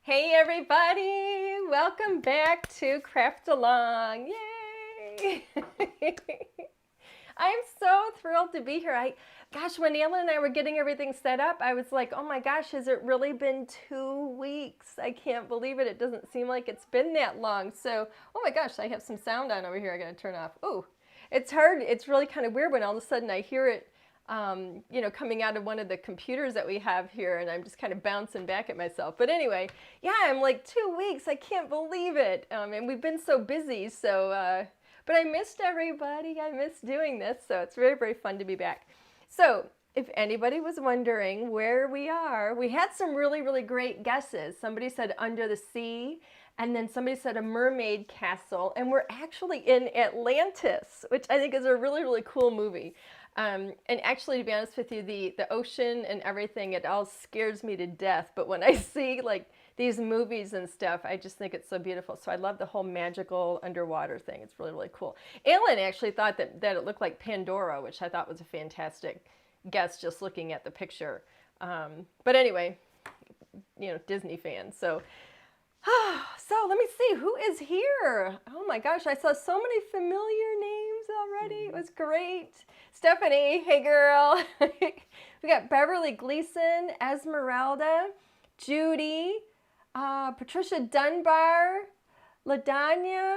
Hey everybody, welcome back to Craft Along. Yay! I'm so thrilled to be here. Gosh, when Alan and I were getting everything set up, I was like, oh my gosh, has it really been 2 weeks? I can't believe it. It doesn't seem like it's been that long. So, oh my gosh, I have some sound on over here I gotta turn off. Ooh, it's hard. It's really kind of weird when all of a sudden I hear it coming out of one of the computers that we have here, and I'm just kind of bouncing back at myself. But anyway, yeah, I'm like 2 weeks. I can't believe it. And we've been so busy. So, but I missed everybody. I missed doing this. So it's very, very fun to be back. So if anybody was wondering where we are, we had some really, really great guesses. Somebody said under the sea. And then somebody said a mermaid castle. And we're actually in Atlantis, which I think is a really, really cool movie. And actually, to be honest with you, the ocean and everything, it all scares me to death. But when I see like these movies and stuff, I just think it's so beautiful. So I love the whole magical underwater thing. It's really, really cool. Alan actually thought that it looked like Pandora, which I thought was a fantastic guess just looking at the picture. But anyway, Disney fan. So let me see, who is here? Oh my gosh, I saw so many familiar names already. It was great. Stephanie, hey girl. We got Beverly Gleason, Esmeralda, Judy, Patricia Dunbar, LaDanya.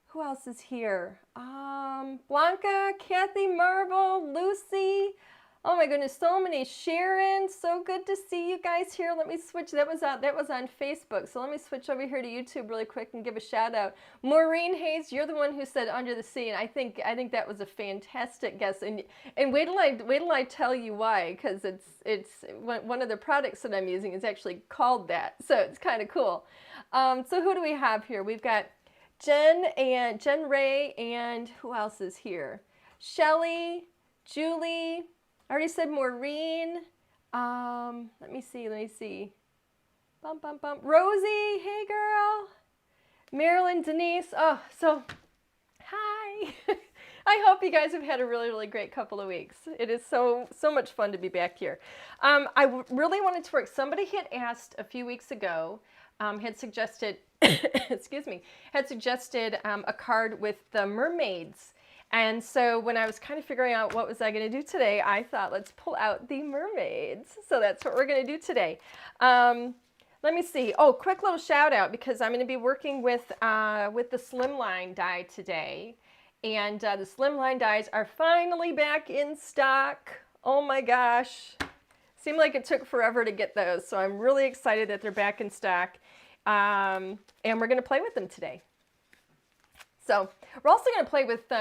Who else is here? Blanca, Kathy Marble, Lucy. Oh my goodness, so many. Sharon, so good to see you guys here. Let me switch. That was on Facebook. So let me switch over here to YouTube really quick and give a shout out. Maureen Hayes, you're the one who said under the sea, and I think that was a fantastic guess. And wait till I tell you why, because it's one of the products that I'm using is actually called that. So it's kind of cool. So who do we have here? We've got Jen Ray, and who else is here? Shelly, Julie. I already said Maureen. Let me see. Bum. Rosie, hey girl. Marilyn, Denise. Oh, so hi. I hope you guys have had a really, really great couple of weeks. It is so much fun to be back here. I really wanted to work. Somebody had asked a few weeks ago, had suggested, excuse me, a card with the mermaids. And so when I was kind of figuring out what was I going to do today, I thought, let's pull out the mermaids. So that's what we're going to do today. Let me see. Oh, quick little shout out, because I'm going to be working with the slimline die today. And the slimline dies are finally back in stock. Oh my gosh. Seemed like it took forever to get those. So I'm really excited that they're back in stock. And we're going to play with them today. So we're also going to play with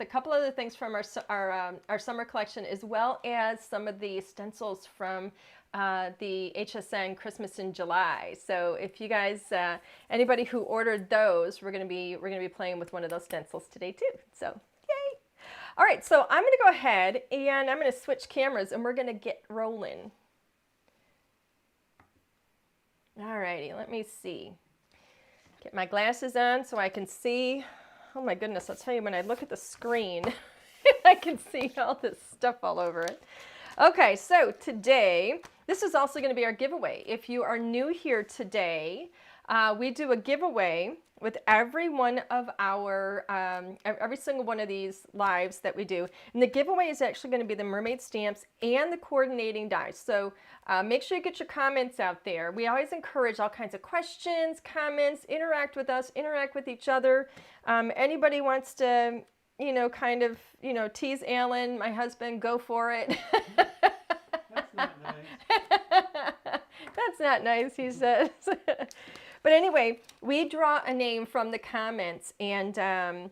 a couple other things from our summer collection, as well as some of the stencils from the HSN Christmas in July. So if you guys, anybody who ordered those, we're going to be playing with one of those stencils today too. So yay! All right, so I'm going to go ahead and I'm going to switch cameras and we're going to get rolling. All righty, let me see. Get my glasses on so I can see. Oh my goodness, I'll tell you, when I look at the screen, I can see all this stuff all over it. Okay, so today, this is also going to be our giveaway. If you are new here today, we do a giveaway with every one of our, every single one of these lives that we do. And the giveaway is actually going to be the mermaid stamps and the coordinating dies. So make sure you get your comments out there. We always encourage all kinds of questions, comments, interact with us, interact with each other. Anybody wants to, kind of, tease Alan, my husband, go for it. That's not nice. That's not nice, he says. But anyway, we draw a name from the comments, and then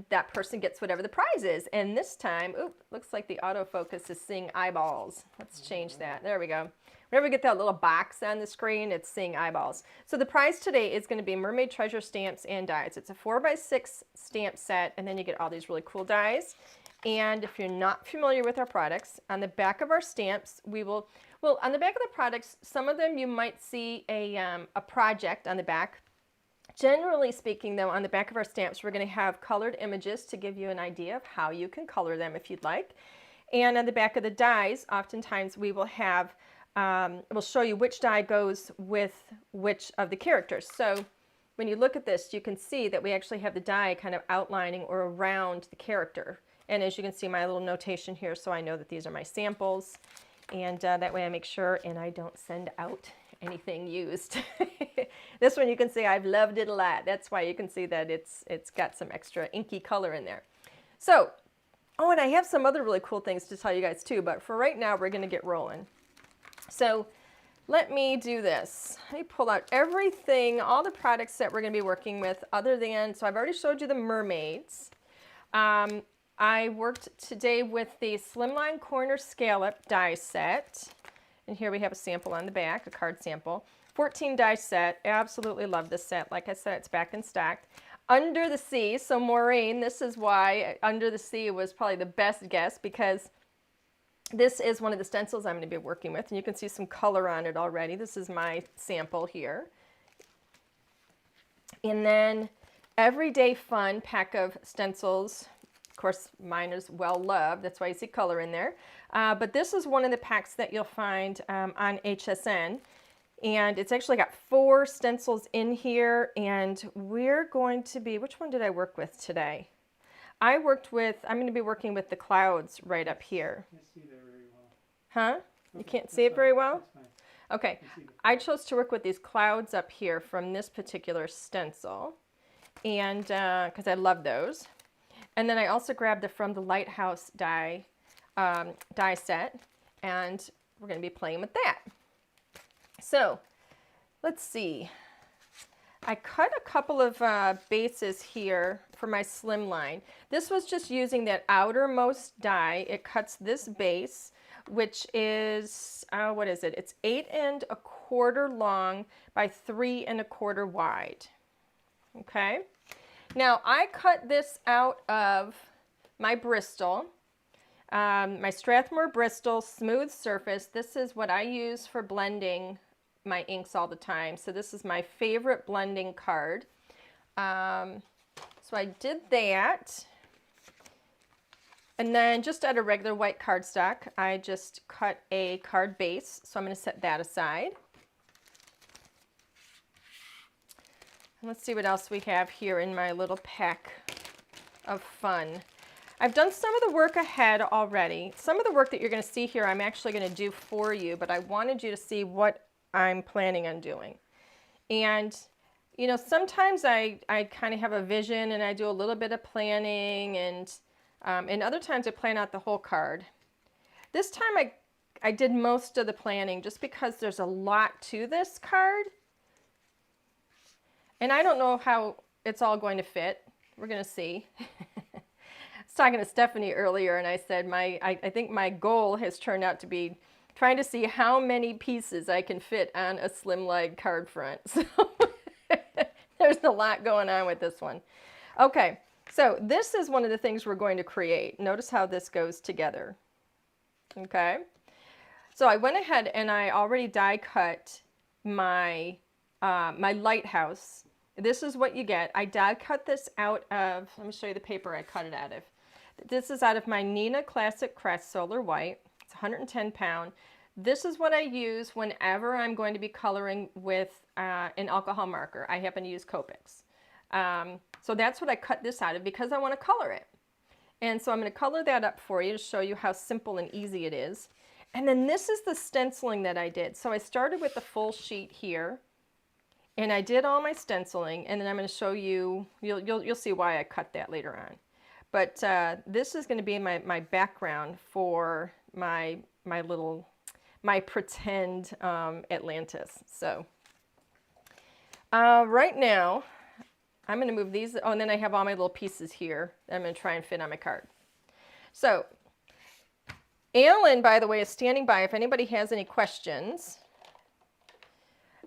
that person gets whatever the prize is. And this time, oop, looks like the autofocus is seeing eyeballs. Let's change that. There we go. Whenever we get that little box on the screen, it's seeing eyeballs. So the prize today is going to be Mermaid Treasure stamps and dies. It's a 4x6 stamp set, and then you get all these really cool dies. And if you're not familiar with our products, on the back of our stamps, well, on the back of the products, some of them you might see a project on the back. Generally speaking, though, on the back of our stamps, we're going to have colored images to give you an idea of how you can color them if you'd like. And on the back of the dies, oftentimes we will have will show you which die goes with which of the characters. So when you look at this, you can see that we actually have the die kind of outlining or around the character. And as you can see, my little notation here, so I know that these are my samples. And that way I make sure and I don't send out anything used. This one you can see I've loved it a lot. That's why you can see that it's got some extra inky color in there. So, oh, and I have some other really cool things to tell you guys too, but for right now we're going to get rolling. So let me do this. Let me pull out everything, all the products that we're going to be working with other than, so I've already showed you the mermaids. I worked today with the Slimline Corner Scallop die set. And here we have a sample on the back, a card sample. 14 die set. Absolutely love this set. Like I said, it's back in stock. Under the Sea. So Maureen, this is why Under the Sea was probably the best guess, because this is one of the stencils I'm going to be working with. And you can see some color on it already. This is my sample here. And then Everyday Fun pack of stencils. Of course, mine is well loved. That's why you see color in there. But this is one of the packs that you'll find on HSN. And it's actually got 4 stencils in here. And we're going to be, which one did I work with today? I'm going to be working with the clouds right up here. Can't see that very well. Huh? You Okay, can't see it very well? That's fine. Okay. I see the I chose to work with these clouds up here from this particular stencil. And because I love those. And then I also grabbed it from the Lighthouse die set, and we're going to be playing with that. So let's see. I cut a couple of bases here for my slimline. This was just using that outermost die. It cuts this base, which is, what is it? It's 8 1/4 long by 3 1/4 wide. Okay. Now, I cut this out of my Bristol, my Strathmore Bristol Smooth Surface. This is what I use for blending my inks all the time. So this is my favorite blending card. So I did that. And then just out of regular white cardstock, I just cut a card base. So I'm going to set that aside. Let's see what else we have here in my little pack of fun. I've done some of the work ahead already. Some of the work that you're going to see here I'm actually going to do for you, but I wanted you to see what I'm planning on doing. And, you know, sometimes I kind of have a vision and I do a little bit of planning, and other times I plan out the whole card. This time I did most of the planning just because there's a lot to this card. And I don't know how it's all going to fit. We're going to see. I was talking to Stephanie earlier, and I said I think my goal has turned out to be trying to see how many pieces I can fit on a slim-leg card front. So there's a lot going on with this one. Okay, so this is one of the things we're going to create. Notice how this goes together. Okay, so I went ahead and I already die cut my my lighthouse. This is what you get. I die cut this out of, let me show you the paper I cut it out of. This is out of my Nina Classic Crest Solar White. It's 110 pound. This is what I use whenever I'm going to be coloring with an alcohol marker. I happen to use Copics. So that's what I cut this out of because I want to color it. And so I'm going to color that up for you to show you how simple and easy it is. And then this is the stenciling that I did. So I started with the full sheet here. And I did all my stenciling, and then I'm going to show you, you'll see why I cut that later on. But this is going to be my background for my pretend Atlantis. So right now, I'm going to move these. Oh, and then I have all my little pieces here that I'm going to try and fit on my card. So Alan, by the way, is standing by if anybody has any questions.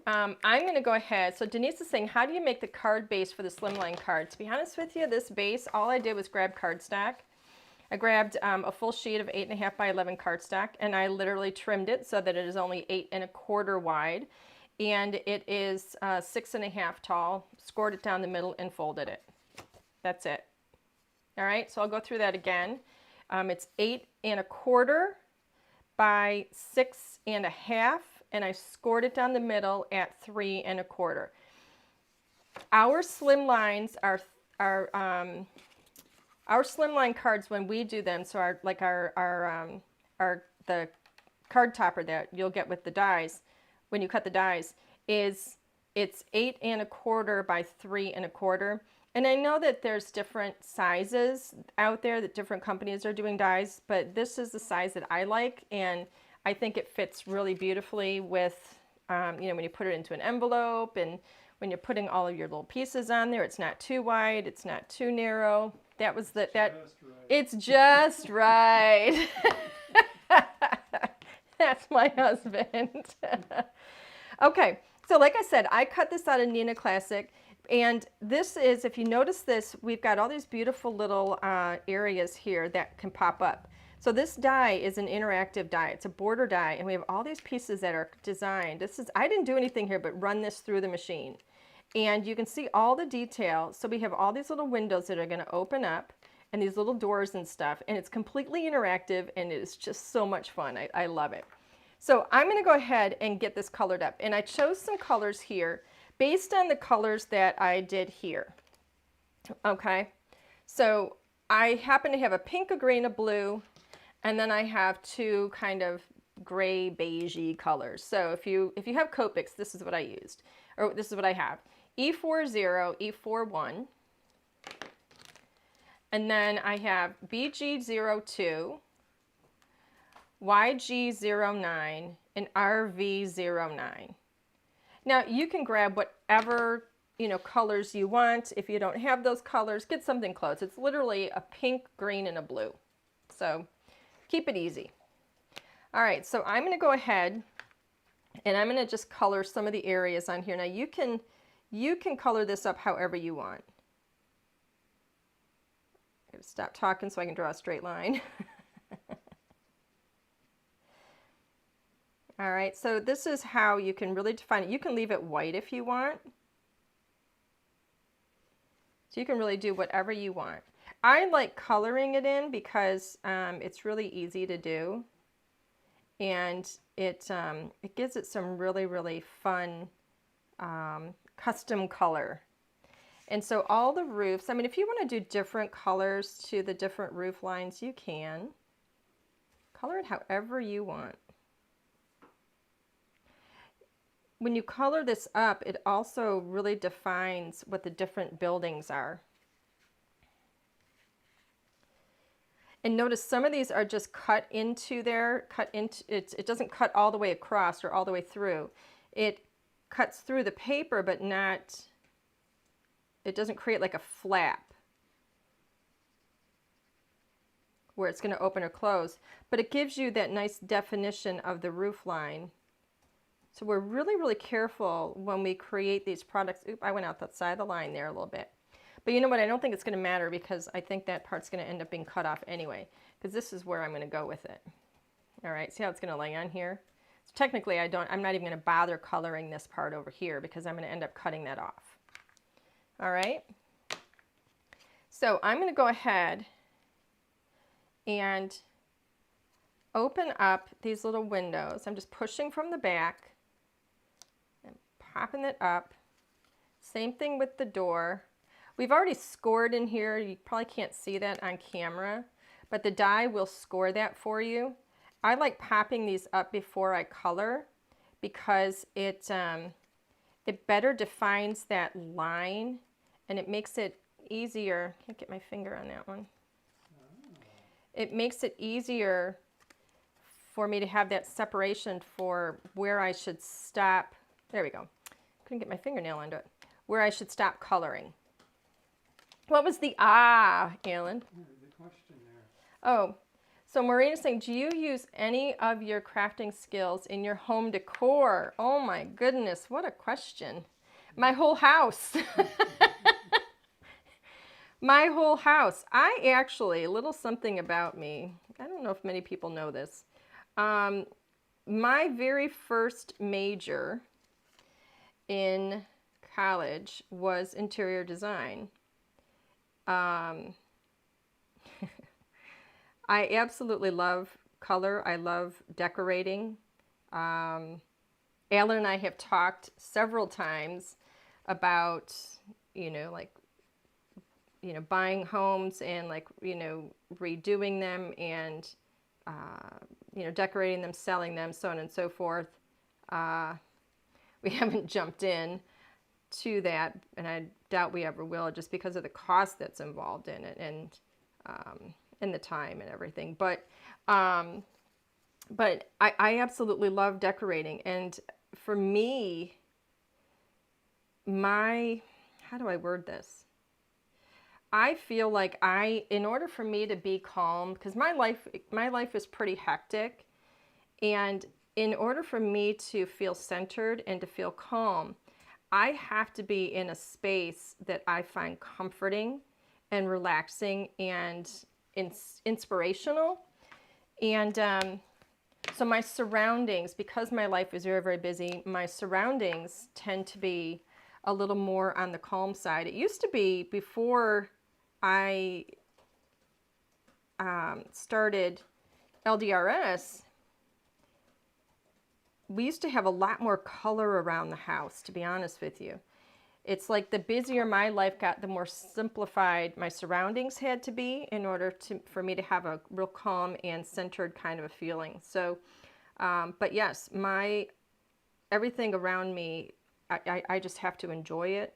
I'm going to go ahead. So Denise is saying, how do you make the card base for the slimline card? To be honest with you, this base, all I did was grab cardstock. I grabbed a full sheet of 8.5 by 11 cardstock, and I literally trimmed it so that it is only 8 1/4 wide, and it is 6.5 tall. Scored it down the middle and folded it. That's it. All right, so I'll go through that again. It's 8 1/4 by 6.5, and I scored it down the middle at 3.25. Our slim lines are our slimline cards when we do them. So the card topper that you'll get with the dies when you cut the dies it's 8.25 by 3.25. And I know that there's different sizes out there that different companies are doing dies, but this is the size that I like, and I think it fits really beautifully with, when you put it into an envelope and when you're putting all of your little pieces on there. It's not too wide, it's not too narrow. It's just right. That's my husband. Okay, so like I said, I cut this out of Neenah Classic. And this is, if you notice this, we've got all these beautiful little areas here that can pop up. So this die is an interactive die. It's a border die, and we have all these pieces that are designed. I didn't do anything here but run this through the machine. And you can see all the detail. So we have all these little windows that are going to open up, and these little doors and stuff. And it's completely interactive, and it is just so much fun. I love it. So I'm going to go ahead and get this colored up. And I chose some colors here based on the colors that I did here. Okay, so I happen to have a pink, a green, a blue, and then I have two kind of gray beigey colors. So if you have Copics, this is what I used, or this is what I have. E40, E41, and then I have BG02, YG09, and RV09. Now you can grab whatever colors you want. If you don't have those colors, get something close. It's literally a pink, green, and a blue. So keep it easy. All right, so I'm going to go ahead and I'm going to just color some of the areas on here. Now you can color this up however you want. I'm going to stop talking so I can draw a straight line. All right, so this is how you can really define it. You can leave it white if you want. So you can really do whatever you want. I like coloring it in because it's really easy to do. And it gives it some really, really fun custom color. And so all the roofs, I mean, if you want to do different colors to the different roof lines, you can. Color it however you want. When you color this up, it also really defines what the different buildings are. And notice some of these are just cut into there, it doesn't cut all the way across or all the way through. It cuts through the paper, but not, it doesn't create like a flap where it's going to open or close, but it gives you that nice definition of the roof line. So we're really, really careful when we create these products. Oop, I went out the side of the line there a little bit. But you know what? I don't think it's going to matter because I think that part's going to end up being cut off anyway, because this is where I'm going to go with it. All right, see how it's going to lay on here? So technically, I'm not even going to bother coloring this part over here because I'm going to end up cutting that off. All right. So I'm going to go ahead and open up these little windows. I'm just pushing from the back and popping it up. Same thing with the door. We've already scored in here. You probably can't see that on camera, but the die will score that for you. I like popping these up before I color because it better defines that line and it makes it easier. Can't get my finger on that one. It makes it easier for me to have that separation for where I should stop. There we go. Couldn't get my fingernail onto it. Where I should stop coloring. What was the Alan? The question there. Oh, so Maureen is saying, do you use any of your crafting skills in your home decor? Oh my goodness, what a question. My whole house. My whole house. I actually, a little something about me. I don't know if many people know this. My very first major in college was interior design. I absolutely love color. I love decorating. Alan and I have talked several times about, like, buying homes and like, redoing them and, decorating them, selling them, so on and so forth. We haven't jumped in to that, and I doubt we ever will, just because of the cost that's involved in it and the time and everything. But I absolutely love decorating, and for me, how do I word this? I feel like in order for me to be calm, because my life is pretty hectic, and in order for me to feel centered and to feel calm, I have to be in a space that I find comforting and relaxing and inspirational. And so my surroundings, because my life is very, very busy, my surroundings tend to be a little more on the calm side. It used to be, before I started LDRS, we used to have a lot more color around the house, to be honest with you. It's like the busier my life got, the more simplified my surroundings had to be in order for me to have a real calm and centered kind of a feeling. So, but yes, everything around me, I just have to enjoy it.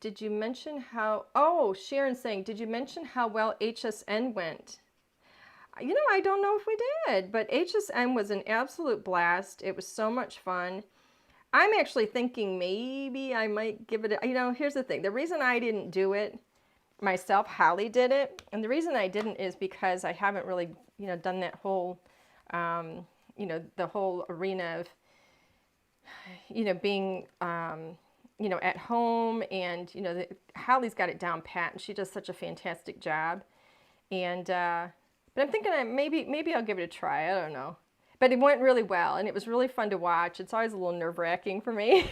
Did you mention Sharon's saying, did you mention how well HSN went? I don't know if we did, but HSN was an absolute blast. It was so much fun. I'm actually thinking maybe I might give it here's the thing. The reason I didn't do it myself, Holly did it. And the reason I didn't is because I haven't really, done that whole, the whole arena of, being, at home, and, Holly's got it down pat, and she does such a fantastic job. And, but I'm thinking maybe I'll give it a try. I don't know. But it went really well, and it was really fun to watch. It's always a little nerve-wracking for me.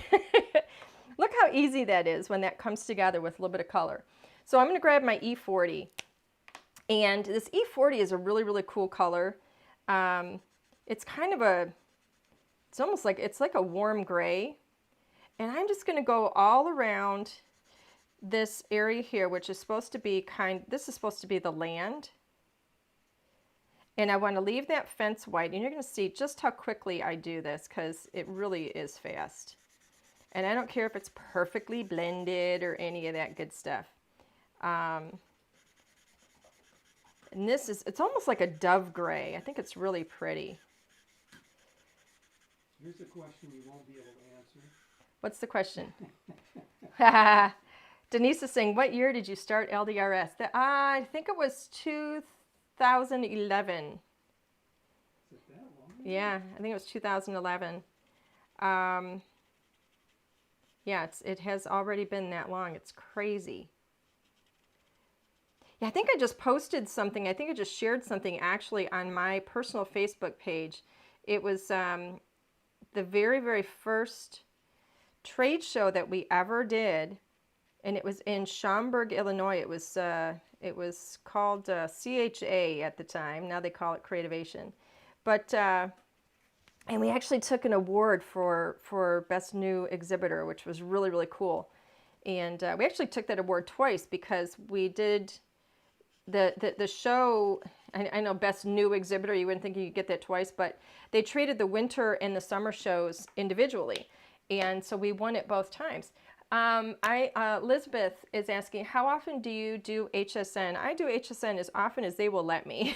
Look how easy that is when that comes together with a little bit of color. So I'm going to grab my E40. And this E40 is a really, really cool color. It's kind of it's like a warm gray. And I'm just going to go all around this area here, which is supposed to be this is supposed to be the land. And I want to leave that fence white, and you're going to see just how quickly I do this, because it really is fast. And I don't care if it's perfectly blended or any of that good stuff. And it's almost like a dove gray. I think it's really pretty. Here's a question you won't be able to answer. What's the question? Denise is saying, what year did you start LDRS? I think it was 2011. Is it that long? Yeah, I think it was 2011. Yeah, it has already been that long. It's crazy. Yeah, I think I just posted something. I think I just shared something actually on my personal Facebook page. It was the very, very first trade show that we ever did, and it was in Schaumburg, Illinois. It was called CHA at the time. Now they call it Creativation. But and we actually took an award for Best New Exhibitor, which was really, really cool. And we actually took that award twice, because we did the show. I know Best New Exhibitor, you wouldn't think you could get that twice, but they treated the winter and the summer shows individually. And so we won it both times. Elizabeth is asking, how often do you do HSN? I do HSN as often as they will let me.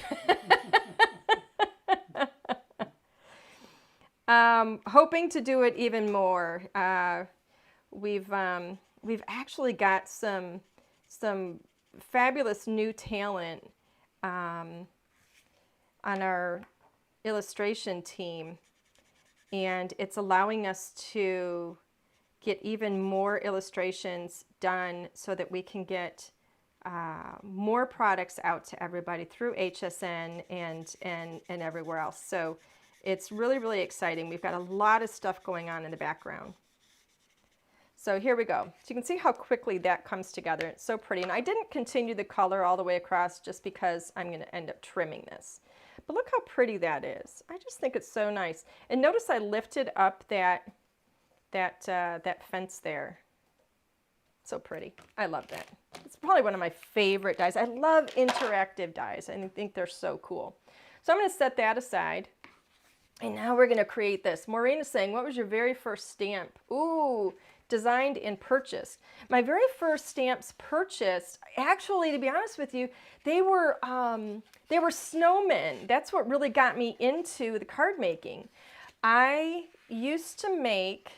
Hoping to do it even more. We've actually got some fabulous new talent on our illustration team, and it's allowing us to get even more illustrations done so that we can get more products out to everybody through HSN and everywhere else. So it's really, really exciting. We've got a lot of stuff going on in the background. So here we go. So you can see how quickly that comes together. It's so pretty. And I didn't continue the color all the way across just because I'm going to end up trimming this. But look how pretty that is. I just think it's so nice. And notice I lifted up that fence there. So pretty. I love that. It's probably one of my favorite dies. I love interactive dies. I think they're so cool. So I'm going to set that aside. And now we're going to create this. Maureen is saying, what was your very first stamp? Ooh, designed and purchased. My very first stamps purchased, actually, to be honest with you, they were snowmen. That's what really got me into the card making. I used to make,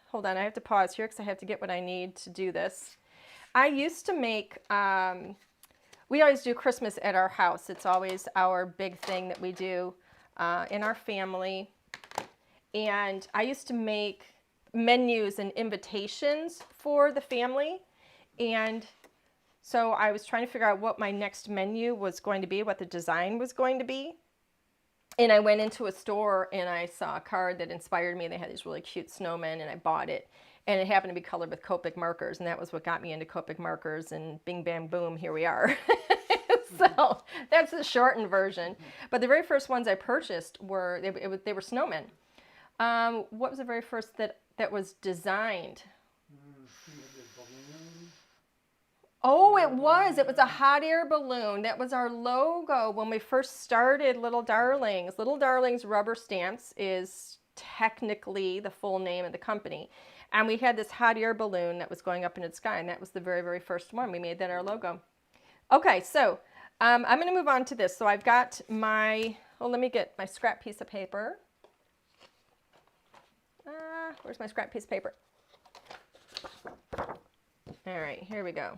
hold on, I have to pause here because I have to get what I need to do this. I used to make, we always do Christmas at our house. It's always our big thing that we do in our family. And I used to make menus and invitations for the family. And so I was trying to figure out what my next menu was going to be, what the design was going to be. And I went into a store and I saw a card that inspired me. They had these really cute snowmen and I bought it. And it happened to be colored with Copic markers. And that was what got me into Copic markers. And bing, bam, boom, here we are. So that's the shortened version. But the very first ones I purchased were, they were snowmen. What was the very first that was designed? Oh, it was a hot air balloon. That was our logo when we first started Little Darlings. Little Darlings Rubber Stamps is technically the full name of the company. And we had this hot air balloon that was going up into the sky, and that was the very, very first one. We made that our logo. Okay, so I'm going to move on to this. So I've got my, oh, let me get my scrap piece of paper. Where's my scrap piece of paper? All right, here we go.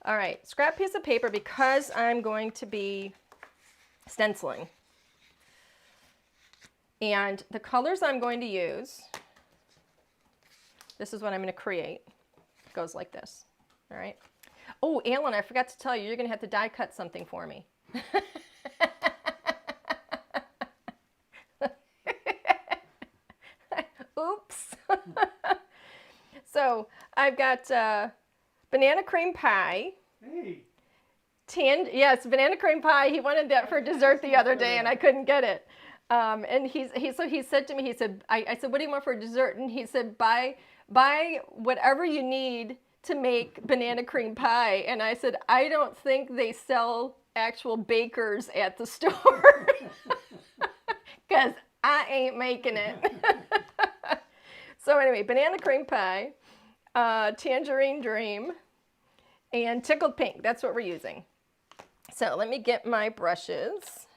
All right, scrap piece of paper because I'm going to be stenciling. And the colors I'm going to use, this is what I'm going to create. It goes like this, all right? Oh, Alan, I forgot to tell you, you're going to have to die cut something for me. Oops. So I've got banana cream pie. Hey. Yes, banana cream pie. He wanted that for dessert the other day, and I couldn't get it. And so he said to me, he said, I said, what do you want for dessert? And he said, buy whatever you need to make banana cream pie. And I said, I don't think they sell actual bakers at the store because I ain't making it. So anyway, banana cream pie, tangerine dream, and tickled pink. That's what we're using. So let me get my brushes.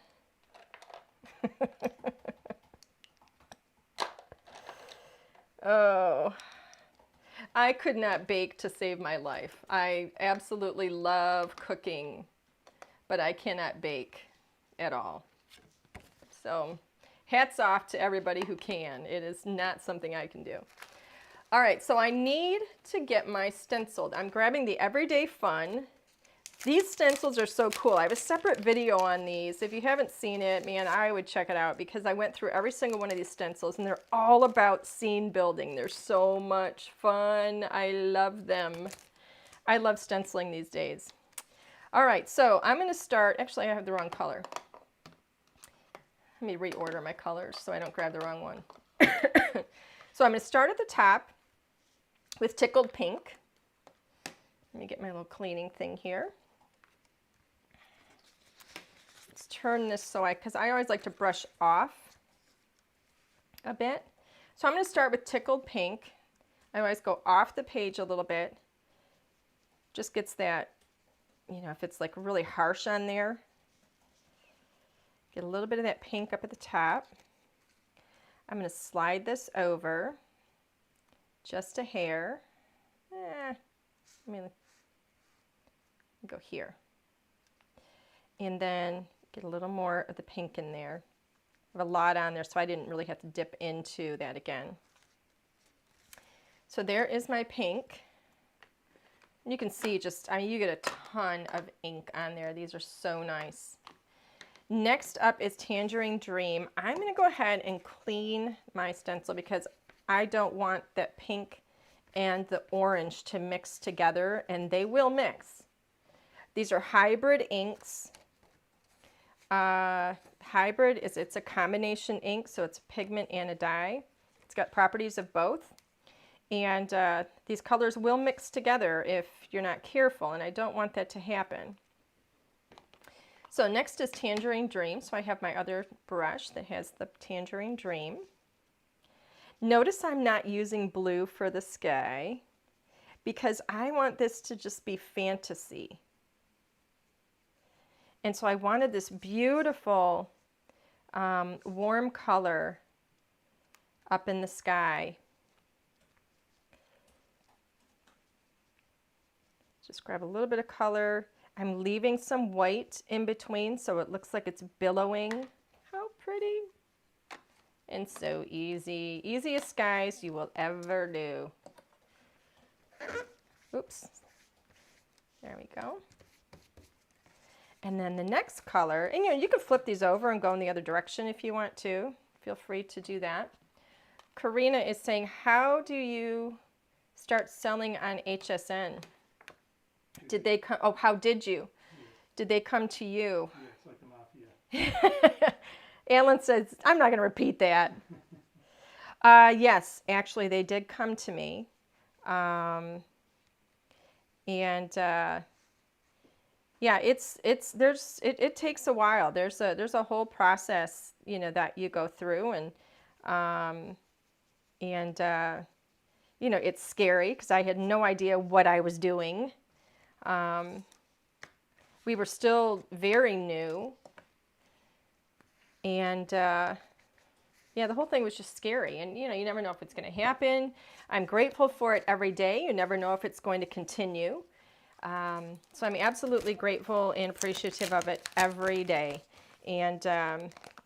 Oh, I could not bake to save my life. I absolutely love cooking, but I cannot bake at all. So hats off to everybody who can. It is not something I can do. All right, so I need to get my stenciled. I'm grabbing the Everyday Fun. These stencils are so cool. I have a separate video on these. If you haven't seen it, man, I would check it out because I went through every single one of these stencils and they're all about scene building. They're so much fun. I love them. I love stenciling these days. All right, so I'm going to start. Actually, I have the wrong color. Let me reorder my colors so I don't grab the wrong one. So I'm going to start at the top with tickled pink. Let me get my little cleaning thing here. Let's turn this so because I always like to brush off a bit. So I'm going to start with tickled pink. I always go off the page a little bit. Just gets that, you know, if it's like really harsh on there. Get a little bit of that pink up at the top. I'm going to slide this over just a hair. Go here. And then get a little more of the pink in there. I have a lot on there, so I didn't really have to dip into that again. So there is my pink. And you can see just, I mean, you get a ton of ink on there. These are so nice. Next up is Tangerine Dream. I'm going to go ahead and clean my stencil because I don't want that pink and the orange to mix together, and they will mix. These are hybrid inks. Hybrid is it's a combination ink, so it's a pigment and a dye. It's got properties of both. And these colors will mix together if you're not careful, and I don't want that to happen. So next is Tangerine Dream. So I have my other brush that has the Tangerine Dream. Notice I'm not using blue for the sky because I want this to just be fantasy. And so I wanted this beautiful warm color up in the sky. Just grab a little bit of color. I'm leaving some white in between so it looks like it's billowing. How pretty. And so easy. Easiest skies you will ever do. Oops. There we go. And then the next color, and you can flip these over and go in the other direction if you want to. Feel free to do that. Karina is saying, how do you start selling on HSN? Did they come? Oh, how did you? Yes. Did they come to you? Yeah, it's like the mafia. Alan says, I'm not going to repeat that. Yes, actually, they did come to me. Yeah, it takes a while. There's a whole process, that you go through, and it's scary because I had no idea what I was doing. We were still very new, and yeah, the whole thing was just scary, and you never know if it's going to happen. I'm grateful for it every day. You never know if it's going to continue. So I'm absolutely grateful and appreciative of it every day. And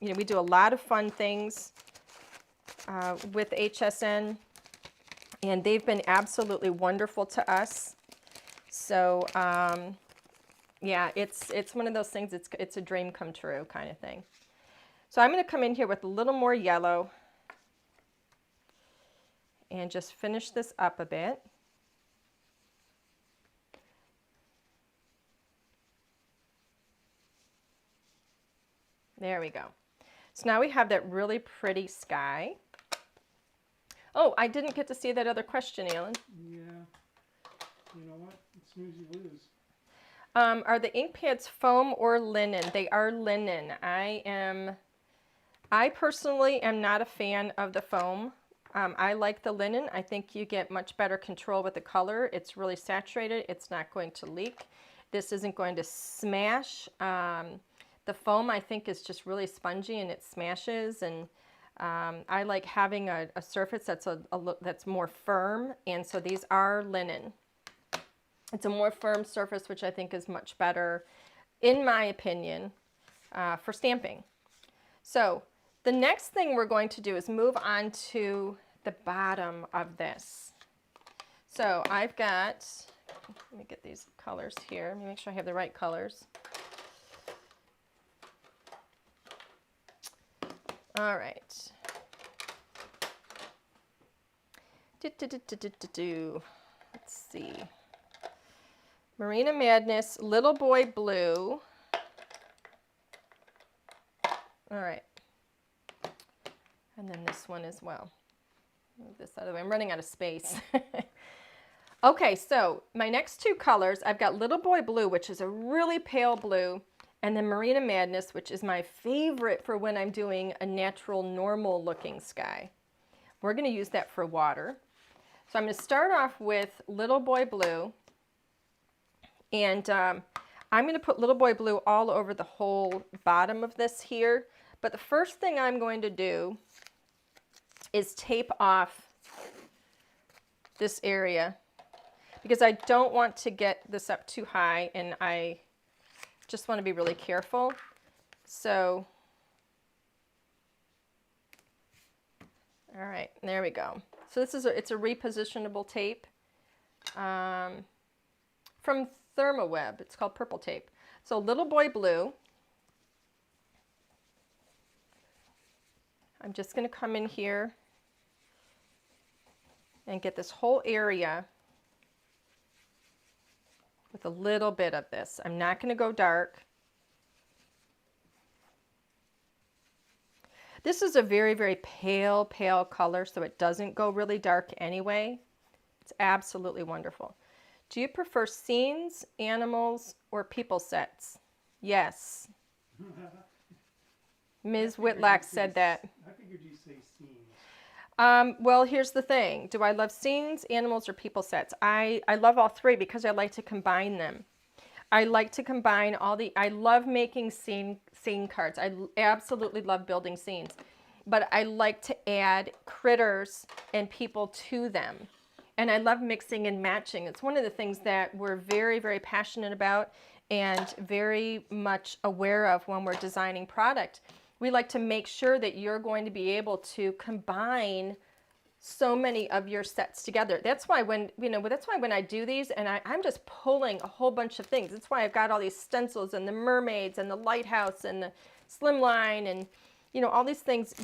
we do a lot of fun things with HSN, and they've been absolutely wonderful to us. So yeah, it's one of those things. It's a dream come true kind of thing. So I'm going to come in here with a little more yellow and just finish this up a bit. There we go. So now we have that really pretty sky. Oh, I didn't get to see that other question, Alan. Yeah. You know what? Snooze, you lose. Are the ink pads foam or linen? They are linen. I personally am not a fan of the foam. I like the linen. I think you get much better control with the color. It's really saturated. It's not going to leak. This isn't going to smash. The foam, I think, is just really spongy and it smashes. And I like having a surface that's more firm. And so these are linen. It's a more firm surface, which I think is much better, in my opinion, for stamping. So the next thing we're going to do is move on to the bottom of this. So I've got, let me get these colors here. Let me make sure I have the right colors. All right. Let's see. Marina Madness, Little Boy Blue. All right. And then this one as well. Move this out of the way. I'm running out of space. Okay, so my next two colors, I've got Little Boy Blue, which is a really pale blue, and then Marina Madness, which is my favorite for when I'm doing a natural, normal looking sky. We're going to use that for water. So I'm going to start off with Little Boy Blue. And I'm going to put Little Boy Blue all over the whole bottom of this here. But the first thing I'm going to do is tape off this area because I don't want to get this up too high, and I just want to be really careful. So, all right, there we go. So this is it's a repositionable tape from Thermoweb. It's called Purple Tape. So Little Boy Blue. I'm just going to come in here and get this whole area with a little bit of this. I'm not going to go dark. This is a very, very pale, pale color, so it doesn't go really dark anyway. It's absolutely wonderful. Do you prefer scenes, animals, or people sets? Yes. Ms. Whitlock said that. I figured you'd say scenes. Well, here's the thing. Do I love scenes, animals, or people sets? I love all three because I like to combine them. I like to combine I love making scene cards. I absolutely love building scenes. But I like to add critters and people to them. And I love mixing and matching. It's one of the things that we're very, very passionate about and very much aware of when we're designing product. We like to make sure that you're going to be able to combine so many of your sets together. That's why when I do these and I'm just pulling a whole bunch of things. That's why I've got all these stencils and the mermaids and the lighthouse and the slimline and all these things.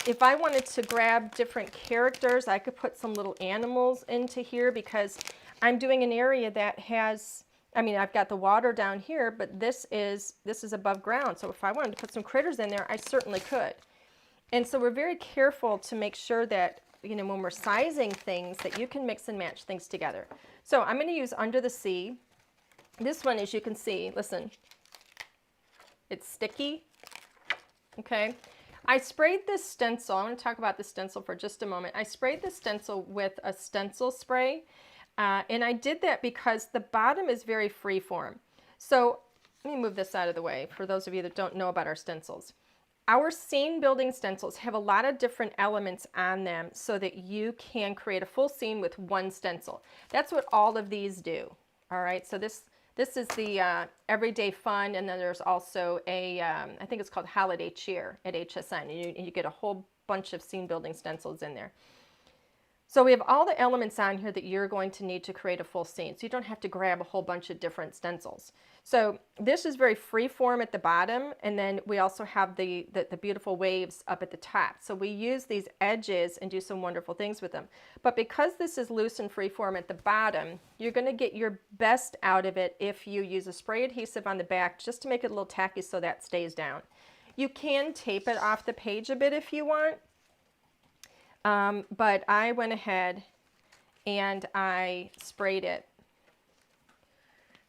If I wanted to grab different characters, I could put some little animals into here because I'm doing an area that has, I've got the water down here, but this is above ground. So if I wanted to put some critters in there, I certainly could. And so we're very careful to make sure that, when we're sizing things, that you can mix and match things together. So I'm going to use Under the Sea. This one, as you can see, listen, it's sticky. Okay. I sprayed this stencil. I want to talk about the stencil for just a moment. I sprayed the stencil with a stencil spray. And I did that because the bottom is very freeform. So let me move this out of the way for those of you that don't know about our stencils. Our scene building stencils have a lot of different elements on them so that you can create a full scene with one stencil. That's what all of these do. All right, so this is the Everyday Fun, and then there's also a, I think it's called Holiday Cheer at HSN, and you get a whole bunch of scene building stencils in there. So we have all the elements on here that you're going to need to create a full scene. So you don't have to grab a whole bunch of different stencils. So this is very free form at the bottom. And then we also have the beautiful waves up at the top. So we use these edges and do some wonderful things with them. But because this is loose and free form at the bottom, you're going to get your best out of it if you use a spray adhesive on the back just to make it a little tacky so that stays down. You can tape it off the page a bit if you want. But I went ahead and I sprayed it.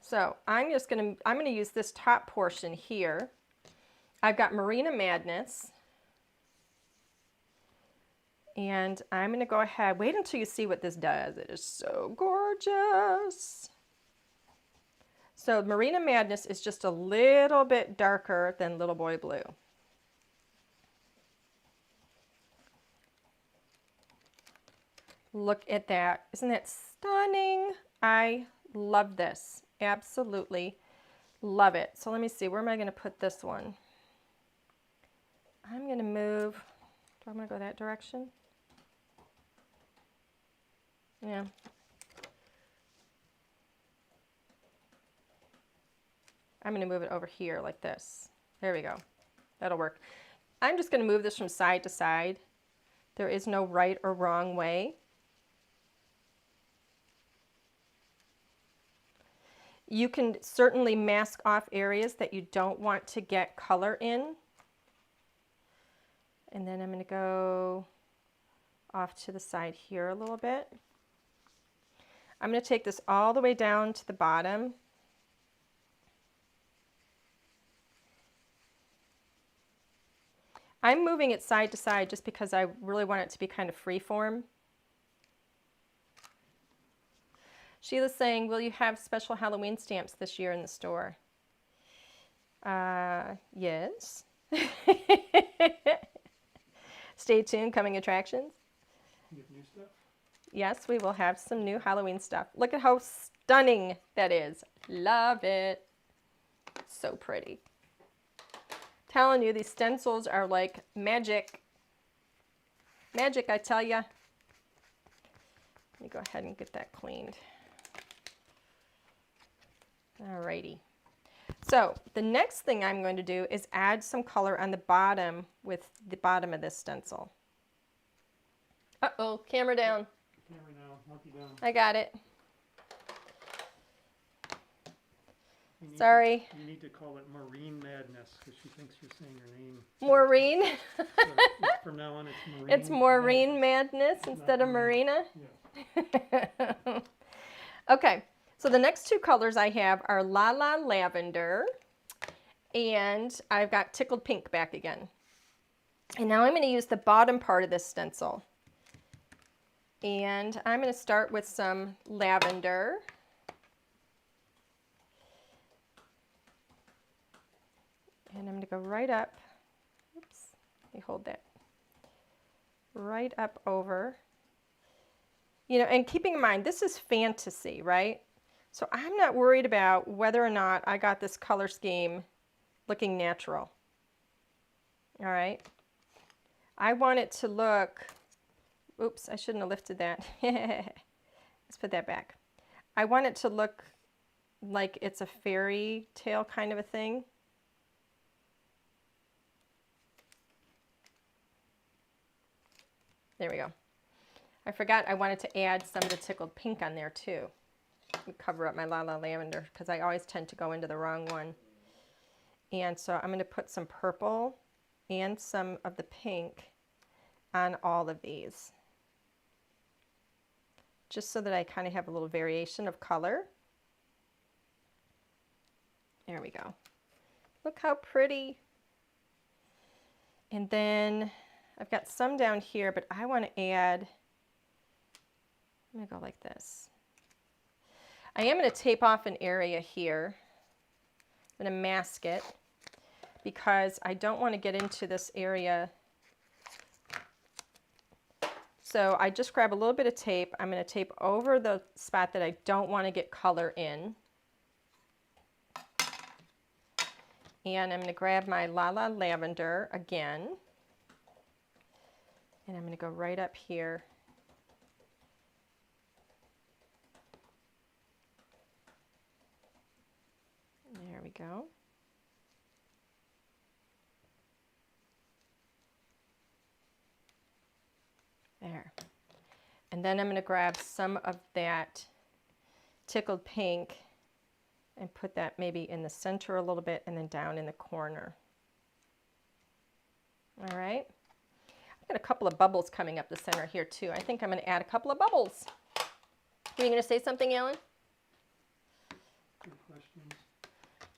So I'm going to use this top portion here. I've got Marina Madness. And I'm going to go ahead, wait until you see what this does. It is so gorgeous. So Marina Madness is just a little bit darker than Little Boy Blue. Look at that. Isn't that stunning? I love this. Absolutely love it. So let me see. Where am I going to put this one? I'm going to move. Do I want to go that direction? Yeah. I'm going to move it over here like this. There we go. That'll work. I'm just going to move this from side to side. There is no right or wrong way. You can certainly mask off areas that you don't want to get color in. And then I'm going to go off to the side here a little bit. I'm going to take this all the way down to the bottom. I'm moving it side to side just because I really want it to be kind of free form. Sheila's saying, will you have special Halloween stamps this year in the store? Yes. Stay tuned, coming attractions. You have new stuff? Yes, we will have some new Halloween stuff. Look at how stunning that is. Love it. So pretty. Telling you, these stencils are like magic. Magic, I tell ya. Let me go ahead and get that cleaned. Alrighty. So the next thing I'm going to do is add some color on the bottom with the bottom of this stencil. Uh-oh, camera down. camera now. Mark you down. I got it. Sorry. Sorry. You need to call it Marine Madness because she thinks you're saying her name. Maureen. So from now on, it's Marine. It's Maureen Madness It's instead not of Marine. Marina. Yeah. Okay, so the next two colors I have are La La Lavender, and I've got Tickled Pink back again. And now I'm going to use the bottom part of this stencil. And I'm going to start with some lavender. And I'm going to go right up. Oops, let me hold that. Right up over. You know, and keeping in mind, this is fantasy, right? So I'm not worried about whether or not I got this color scheme looking natural. All right. I want it to look, oops, I shouldn't have lifted that. Let's put that back. I want it to look like it's a fairy tale kind of a thing. There we go. I forgot I wanted to add some of the Tickled Pink on there too. Cover up my La La Lavender because I always tend to go into the wrong one. And so I'm going to put some purple and some of the pink on all of these. Just so that I kind of have a little variation of color. There we go. Look how pretty. And then I've got some down here, but I want to add, I'm going to go like this. I am going to tape off an area here. I'm going to mask it because I don't want to get into this area. So I just grab a little bit of tape. I'm going to tape over the spot that I don't want to get color in. And I'm going to grab my La La Lavender again. And I'm going to go right up here. There we go. There. And then I'm going to grab some of that Tickled Pink and put that maybe in the center a little bit and then down in the corner. All right. I've got a couple of bubbles coming up the center here too. I think I'm going to add a couple of bubbles. Were you going to say something, Alan? Good questions.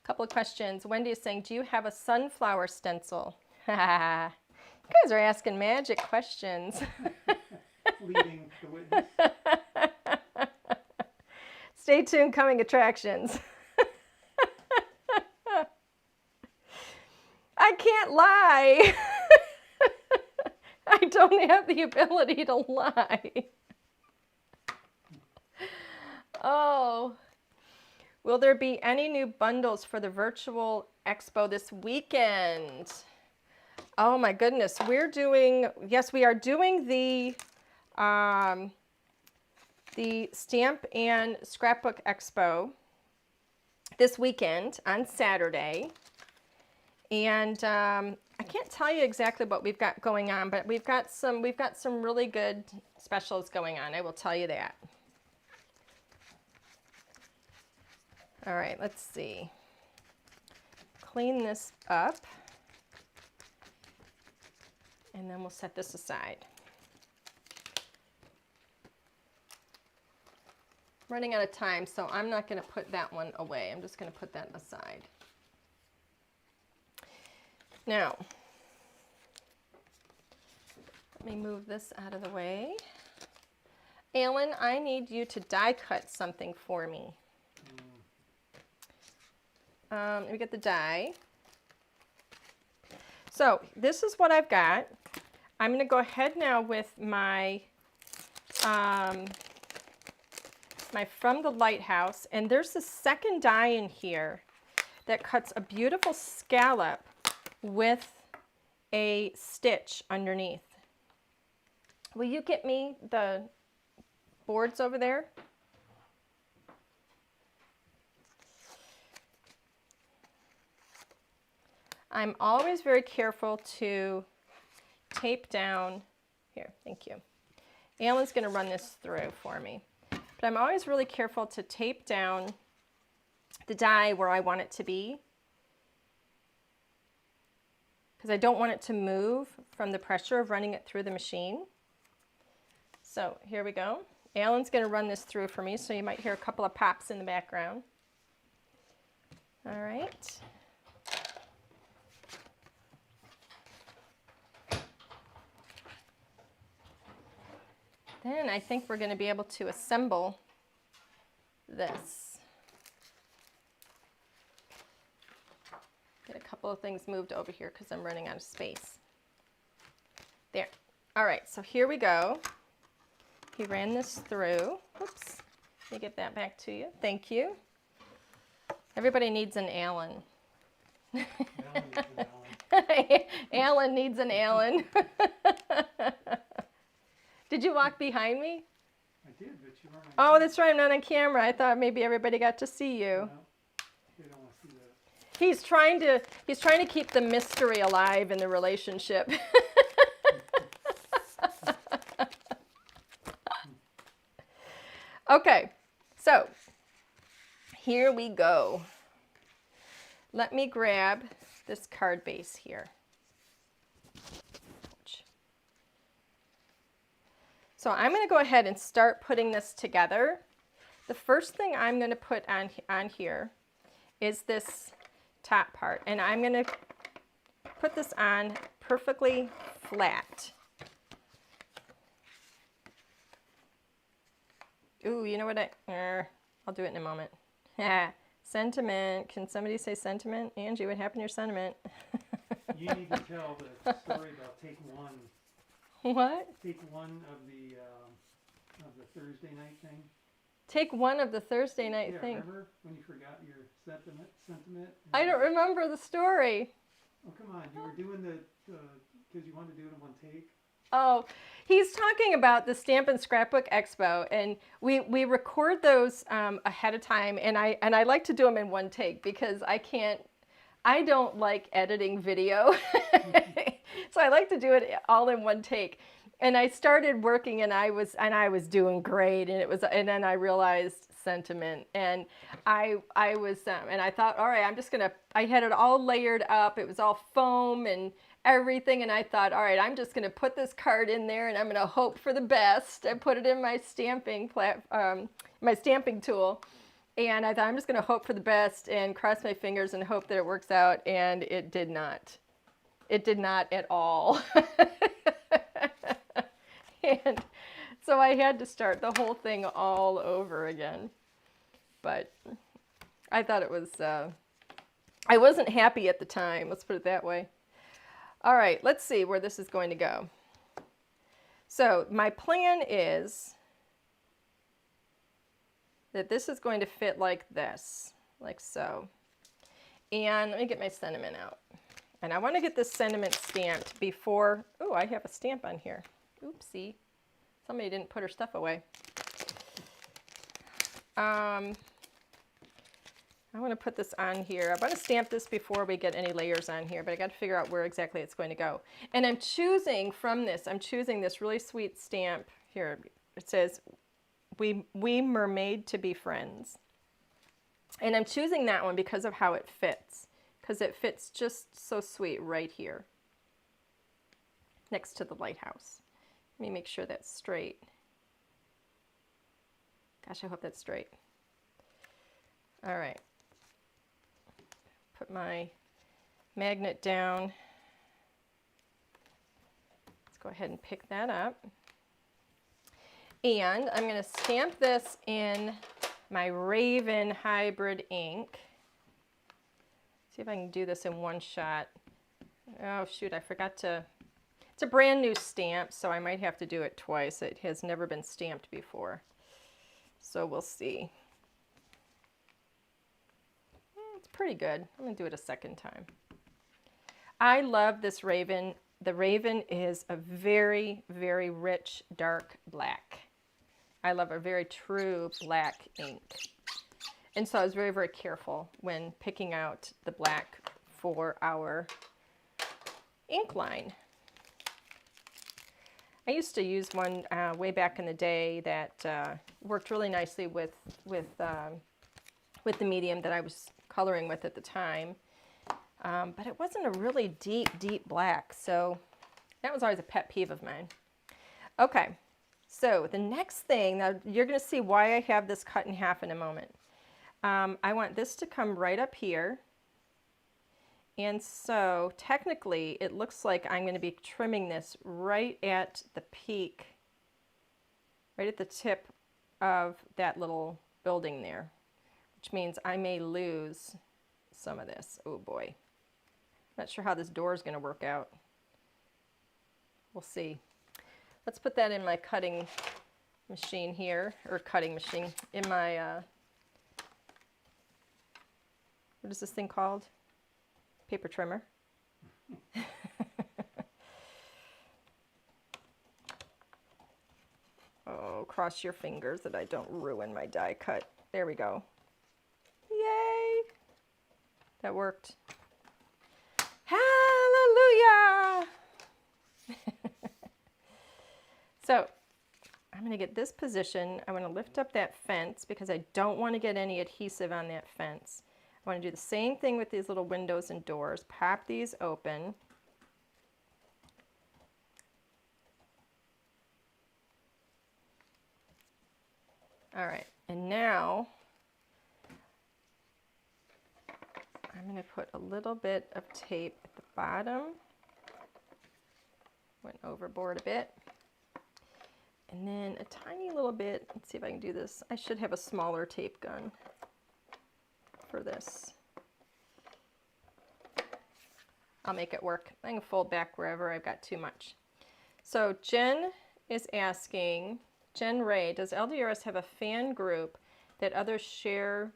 Couple of questions. Wendy is saying, do you have a sunflower stencil? You guys are asking magic questions. Leading the witness. Stay tuned, coming attractions. I can't lie. I don't have the ability to lie. Oh. Will there be any new bundles for the virtual expo this weekend? Oh my goodness, we're doing, yes, we are doing the Stamp and Scrapbook Expo this weekend on Saturday. And I can't tell you exactly what we've got going on, but we've got some really good specials going on, I will tell you that. All right, let's see. Clean this up. And then we'll set this aside. I'm running out of time, so I'm not going to put that one away. I'm just going to put that aside. Now, let me move this out of the way. Alan, I need you to die cut something for me. Let me get the die. So this is what I've got. I'm going to go ahead now with my my From the Lighthouse, and there's the second die in here that cuts a beautiful scallop with a stitch underneath. Will you get me the boards over there? I'm always very careful to tape down, here, thank you, Alan's going to run this through for me. But I'm always really careful to tape down the die where I want it to be, because I don't want it to move from the pressure of running it through the machine. So here we go. Alan's going to run this through for me, so you might hear a couple of pops in the background. All right. Then I think we're going to be able to assemble this. Get a couple of things moved over here because I'm running out of space. There. All right, so here we go. He ran this through. Oops. Let me get that back to you. Thank you. Everybody needs an Alan. Alan needs an Alan. Did you walk behind me? I did, but you weren't. Oh, that's right. I'm not on camera. I thought maybe everybody got to see you. No, they don't want to see that. He's trying to keep the mystery alive in the relationship. Okay, so here we go. Let me grab this card base here. So I'm going to go ahead and start putting this together. The first thing I'm going to put on here is this top part, and I'm going to put this on perfectly flat. Ooh, you know what I'll do it in a moment. Sentiment. Can somebody say sentiment? Angie, what happened to your sentiment? You need to tell the story about take one. What? Take one of the Thursday night thing. Take one of the Thursday night Yeah, thing. remember when you forgot your sentiment? I don't remember the story. Oh, come on. You were doing because you wanted to do it in one take. Oh, he's talking about the Stamp and Scrapbook Expo, and we record those ahead of time, and I like to do them in one take because I don't like editing video, so I like to do it all in one take. And I started working, and I was doing great, and then I realized sentiment, and I was and I thought, all right, I had it all layered up. It was all foam and everything, and I thought, all right, I'm just gonna put this card in there, and I'm gonna hope for the best. I put it in my stamping tool, and I thought I'm just gonna hope for the best and cross my fingers and hope that it works out, and it did not. It did not at all. And so I had to start the whole thing all over again. But I thought it was, I wasn't happy at the time, let's put it that way. All right, let's see where this is going to go. So my plan is that this is going to fit like this, like so. And let me get my sentiment out. And I want to get this sentiment stamped before, oh, I have a stamp on here. Oopsie, somebody didn't put her stuff away. I want to put this on here. I want to stamp this before we get any layers on here, but I got to figure out where exactly it's going to go. And I'm choosing from this, I'm choosing this really sweet stamp here. It says, we mermaid to be friends. And I'm choosing that one because of how it fits, because it fits just so sweet right here next to the lighthouse. Let me make sure that's straight. Gosh, I hope that's straight. All right. Put my magnet down. Let's go ahead and pick that up. And I'm going to stamp this in my Raven hybrid ink. See if I can do this in one shot. Oh shoot, I forgot to. It's a brand new stamp, so I might have to do it twice. It has never been stamped before. So we'll see. It's pretty good. I'm going to do it a second time. I love this Raven. The Raven is a very, very rich, dark black. I love a very true black ink. And so I was very, very careful when picking out the black for our ink line. I used to use one way back in the day that worked really nicely with the medium that I was coloring with at the time. But it wasn't a really deep, deep black, so that was always a pet peeve of mine. Okay, so the next thing, now you're going to see why I have this cut in half in a moment. I want this to come right up here. And so technically it looks like I'm going to be trimming this right at the peak, right at the tip of that little building there, which means I may lose some of this. Oh boy. Not sure how this door is going to work out. We'll see. Let's put that in my cutting machine here, or cutting machine, in my, what is this thing called? Paper trimmer. Oh, cross your fingers that I don't ruin my die cut. There we go. Yay! That worked. Hallelujah! So, I'm going to get this position. I want to lift up that fence because I don't want to get any adhesive on that fence. I want to do the same thing with these little windows and doors. Pop these open. All right, and now I'm going to put a little bit of tape at the bottom. Went overboard a bit. And then a tiny little bit, let's see if I can do this. I should have a smaller tape gun for this. I'll make it work. I can fold back wherever I've got too much. So Jen is asking, Jen Ray, does LDRS have a fan group that others share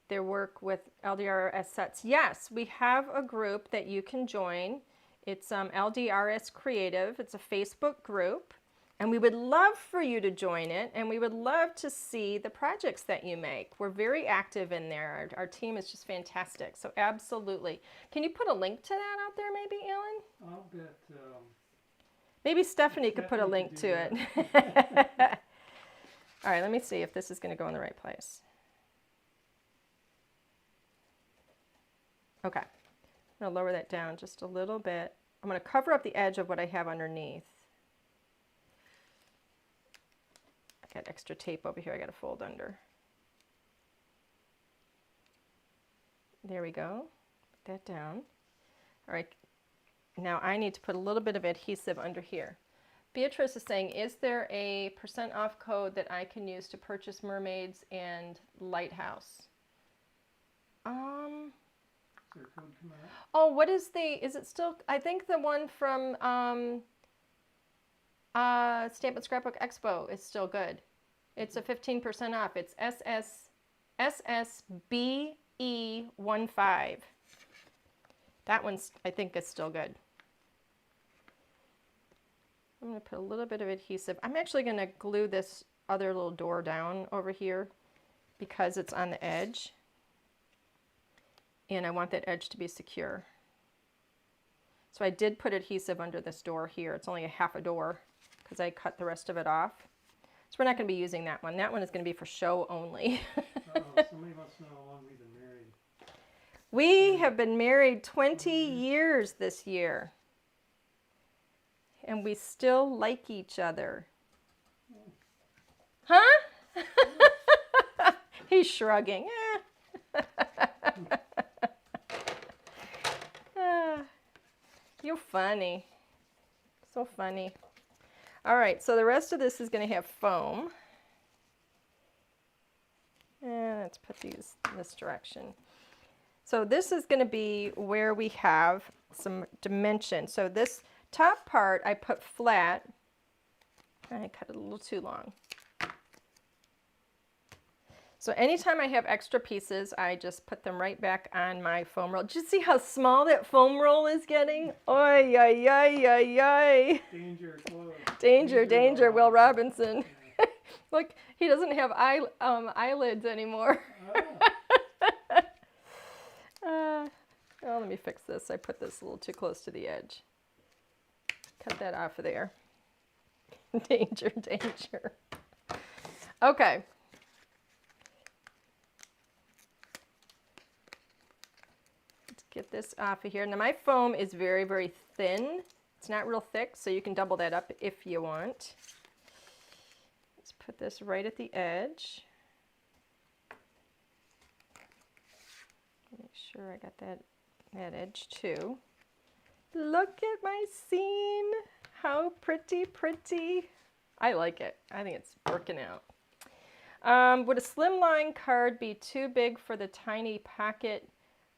their work with LDRS sets? Yes, we have a group that you can join. It's LDRS Creative. It's a Facebook group. And we would love for you to join it, and we would love to see the projects that you make. We're very active in there. Our team is just fantastic, so absolutely. Can you put a link to that out there maybe, Alan? I'll bet. Maybe Stephanie could put a link to it. All right, let me see if this is going to go in the right place. Okay, I'm going to lower that down just a little bit. I'm going to cover up the edge of what I have underneath. Got extra tape over here I got to fold under. There we go. Put that down. All right. Now I need to put a little bit of adhesive under here. Beatrice is saying, is there a % off code that I can use to purchase Mermaids and Lighthouse? Is there a code coming out? Oh, what is is it still, I think the one from Stamp and Scrapbook Expo is still good. It's a 15% off. It's SSBE15. That one's, I think, is still good. I'm going to put a little bit of adhesive. I'm actually going to glue this other little door down over here because it's on the edge. And I want that edge to be secure. So I did put adhesive under this door here. It's only a half a door because I cut the rest of it off. So we're not going to be using that one. That one is going to be for show only. Somebody wants to know how long we've been married. We have been married 20 years this year. And we still like each other. Huh? He's shrugging. You're funny. So funny. All right, so the rest of this is going to have foam. And let's put these in this direction. So this is going to be where we have some dimension. So this top part I put flat. I cut it a little too long. So anytime I have extra pieces, I just put them right back on my foam roll. Did you see how small that foam roll is getting? Oy, oy, oy, oy, oy. Danger, close. Danger, danger, Will Robinson. Look, he doesn't have eyelids anymore. Oh, let me fix this. I put this a little too close to the edge. Cut that off of there. Danger, danger. Okay. Let's get this off of here. Now my foam is very, very thin. It's not real thick, so you can double that up if you want. Let's put this right at the edge. Make sure I got that edge too. Look at my scene. How pretty, pretty. I like it. I think it's working out. Would a slimline card be too big for the tiny pocket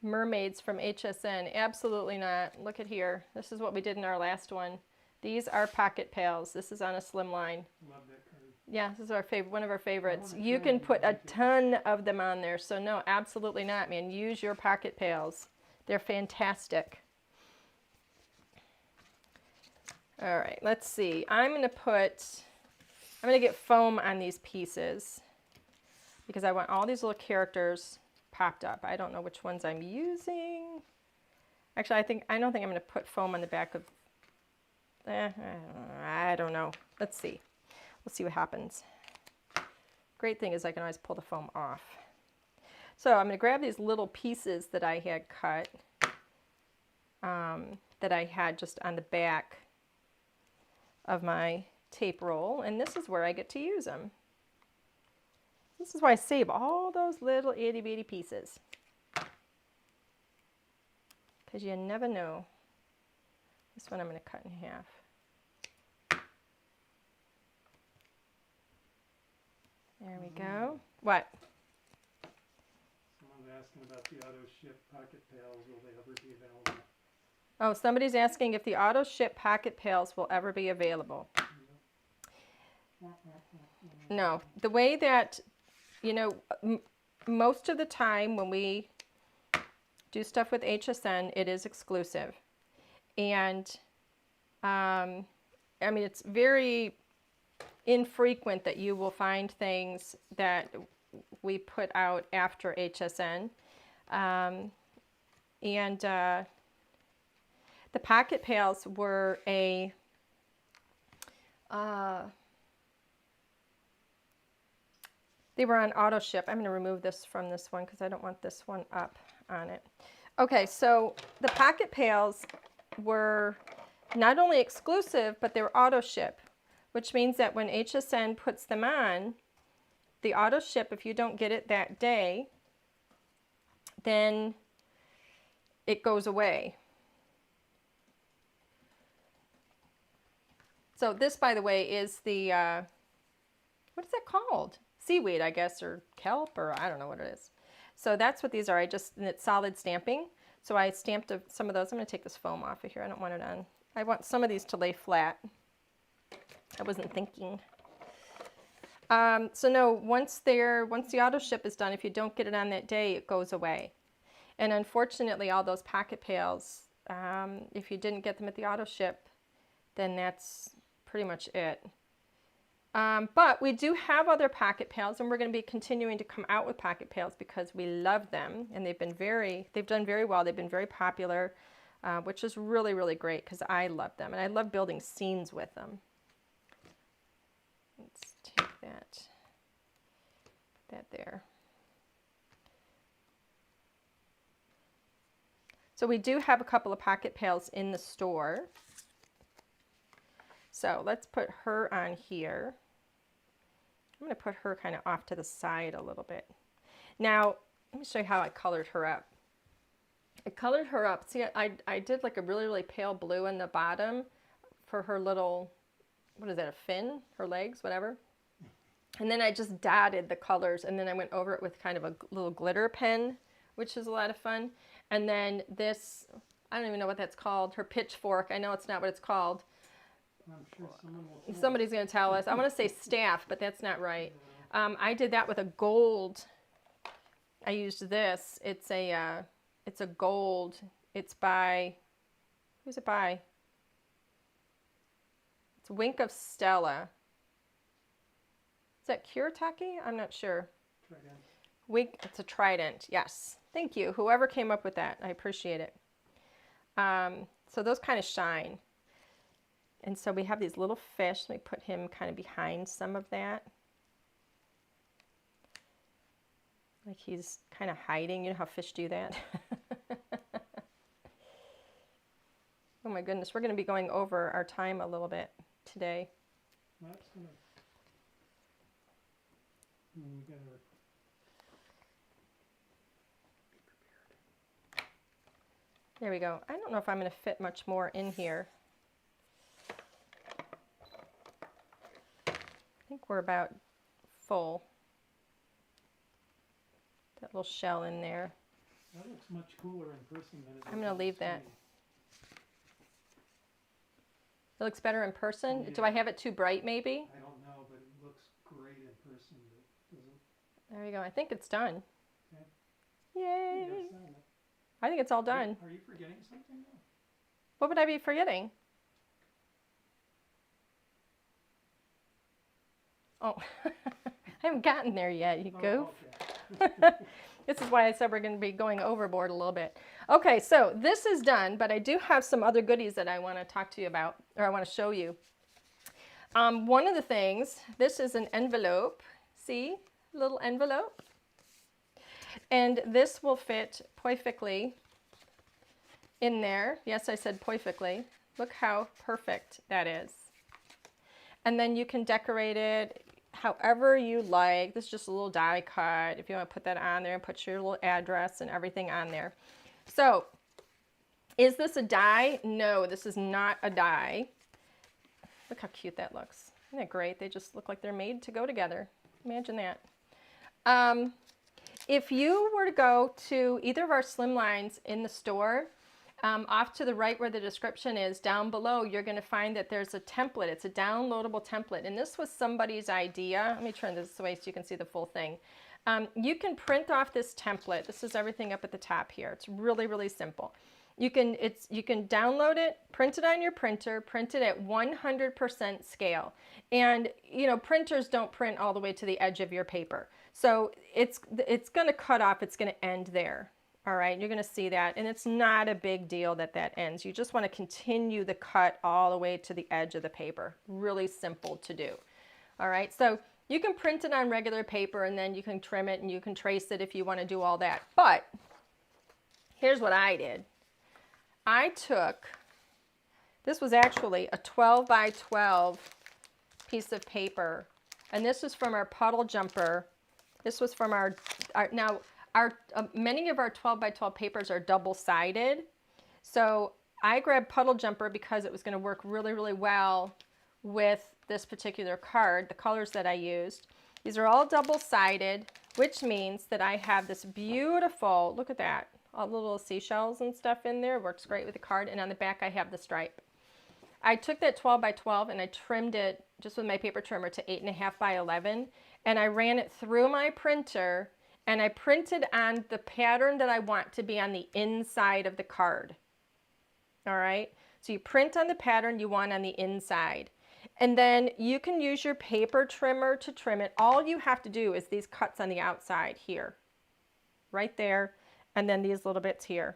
mermaids from HSN? Absolutely not. Look at here. This is what we did in our last one. These are pocket pails. This is on a slimline. Love that card. Yeah, this is our favorite, one of our favorites. You can put a ton of them on there. So no, absolutely not, man. Use your pocket pails. They're fantastic. All right, let's see. I'm going to get foam on these pieces because I want all these little characters popped up. I don't know which ones I'm using. Actually, I don't think I'm going to put foam on the back of, I don't know. Let's see. We'll see what happens. Great thing is I can always pull the foam off. So I'm going to grab these little pieces that I had cut, that I had just on the back of my tape roll, and this is where I get to use them. This is why I save all those little itty bitty pieces, because you never know. This one I'm going to cut in half. There we go. What? Someone's asking about the auto ship pocket pails. Will they ever be available? Oh, somebody's asking if the auto ship pocket pails will ever be available. No, the way that, most of the time when we do stuff with HSN, it is exclusive. And, it's very infrequent that you will find things that we put out after HSN. The pocket pails were they were on auto ship. I'm going to remove this from this one because I don't want this one up on it. Okay, so the pocket pails were not only exclusive, but they were auto ship, which means that when HSN puts them on, the auto ship, if you don't get it that day, then it goes away. So this, by the way, is the, what is that called? Seaweed, I guess, or kelp, or I don't know what it is. So that's what these are. And it's solid stamping. So I stamped some of those. I'm going to take this foam off of here. I don't want it on. I want some of these to lay flat. I wasn't thinking. So no, once the auto ship is done, if you don't get it on that day, it goes away. And unfortunately, all those pocket pails, if you didn't get them at the auto ship, then that's pretty much it. But we do have other pocket pails, and we're going to be continuing to come out with pocket pails because we love them, and they've done very well. They've been very popular, which is really, really great because I love them, and I love building scenes with them. Let's take that, put that there. So we do have a couple of pocket pails in the store. So let's put her on here. I'm going to put her kind of off to the side a little bit. Now, let me show you how I colored her up. I colored her up. See, I did like a really, really pale blue in the bottom for her little, what is that, a fin? Her legs, whatever. And then I just dotted the colors, and then I went over it with kind of a little glitter pen, which is a lot of fun. And then this, I don't even know what that's called, her pitchfork. I know it's not what it's called. I'm sure someone will. Somebody's going to tell us. I want to say staff, but that's not right. I did that with a gold. I used this. It's a gold. It's by, who's it by? It's Wink of Stella. Is that Kuretake? I'm not sure. Trident. Wink. It's a trident. Yes. Thank you. Whoever came up with that. I appreciate it. So those kind of shine. And so we have these little fish. Let me put him kind of behind some of that. Like he's kind of hiding. You know how fish do that? Oh my goodness, we're going to be going over our time a little bit today. That's gonna. We gotta be prepared. There we go. I don't know if I'm going to fit much more in here. I think we're about full. That little shell in there. That looks much cooler in person than it does. I'm going to leave that. screen. It looks better in person. Yeah. Do I have it too bright maybe? I don't know, but it looks great in person. But doesn't. There you go. I think it's done. Okay. Yay! Yes, done. I think it's all done. Are you forgetting something though? What would I be forgetting? Oh, I haven't gotten there yet, you goof. Okay. This is why I said we're going to be going overboard a little bit. Okay, so this is done, but I do have some other goodies that I want to talk to you about, or I want to show you. One of the things, this is an envelope. See, little envelope. And this will fit perfectly in there. Yes, I said perfectly. Look how perfect that is. And then you can decorate it however you like. This is just a little die cut. If you want to put that on there and put your little address and everything on there. So, is this a die? No, this is not a die. Look how cute that looks. Isn't that great? They just look like they're made to go together. Imagine that. If you were to go to either of our slim lines in the store, off to the right where the description is, down below, you're going to find that there's a template. It's a downloadable template. And this was somebody's idea. Let me turn this away so you can see the full thing. You can print off this template. This is everything up at the top here. It's really, really simple. You can download it, print it on your printer, print it at 100% scale. And, you know, printers don't print all the way to the edge of your paper. So it's going to cut off. It's going to end there. All right, you're going to see that, and it's not a big deal that that ends. You just want to continue the cut all the way to the edge of the paper. Really simple to do. All right, so you can print it on regular paper, and then you can trim it, and you can trace it if you want to do all that. But here's what I did. I took, this was actually a 12 by 12 piece of paper, and this was from our puddle jumper. This was from our now, many of our 12 by 12 papers are double-sided. So I grabbed Puddle Jumper because it was going to work really, really well with this particular card, the colors that I used. These are all double-sided, which means that I have this beautiful, look at that, all the little seashells and stuff in there. Works great with the card. And on the back I have the stripe. I took that 12 by 12 and I trimmed it just with my paper trimmer to 8.5 by 11. And I ran it through my printer. And I printed on the pattern that I want to be on the inside of the card. All right, so you print on the pattern you want on the inside. And then you can use your paper trimmer to trim it. All you have to do is these cuts on the outside here, right there, and then these little bits here.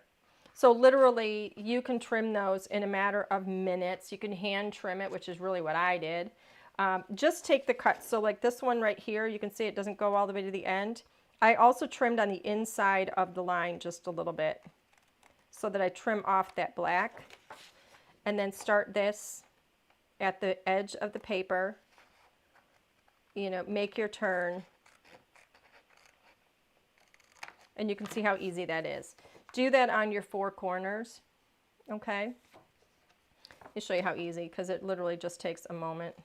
So literally you can trim those in a matter of minutes. You can hand trim it, which is really what I did. Just take the cuts. So like this one right here, you can see it doesn't go all the way to the end. I also trimmed on the inside of the line just a little bit so that I trim off that black, and then start this at the edge of the paper. You know, make your turn, and you can see how easy that is. Do that on your four corners, okay? Let me show you how easy, because it literally just takes a moment.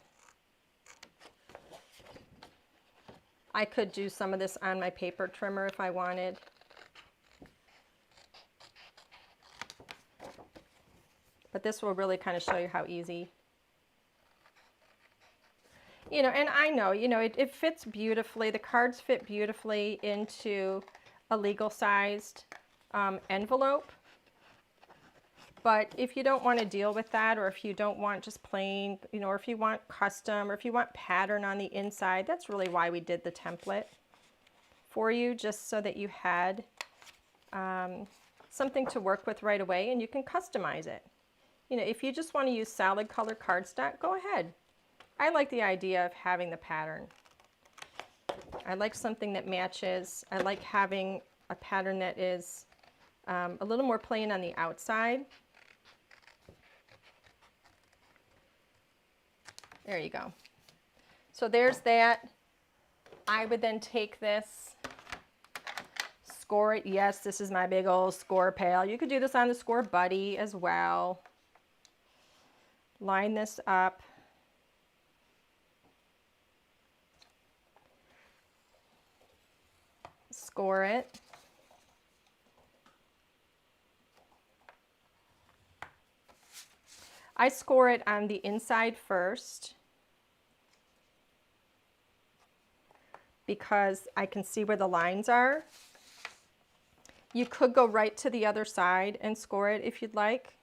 I could do some of this on my paper trimmer if I wanted. But this will really kind of show you how easy. You know, and I know, you know, it fits beautifully. The cards fit beautifully into a legal sized envelope. But if you don't want to deal with that, or if you don't want just plain, you know, or if you want custom, or if you want pattern on the inside, that's really why we did the template for you, just so that you had something to work with right away and you can customize it. you know, if you just want to use solid color cardstock, go ahead. I like the idea of having the pattern. I like something that matches. I like having a pattern that is a little more plain on the outside. There you go. So there's that. I would then take this, score it. Yes, this is my big old score pail. You could do this on the Score Buddy as well. Line this up. Score it. I score it on the inside first because I can see where the lines are. You could go right to the other side and score it if you'd like.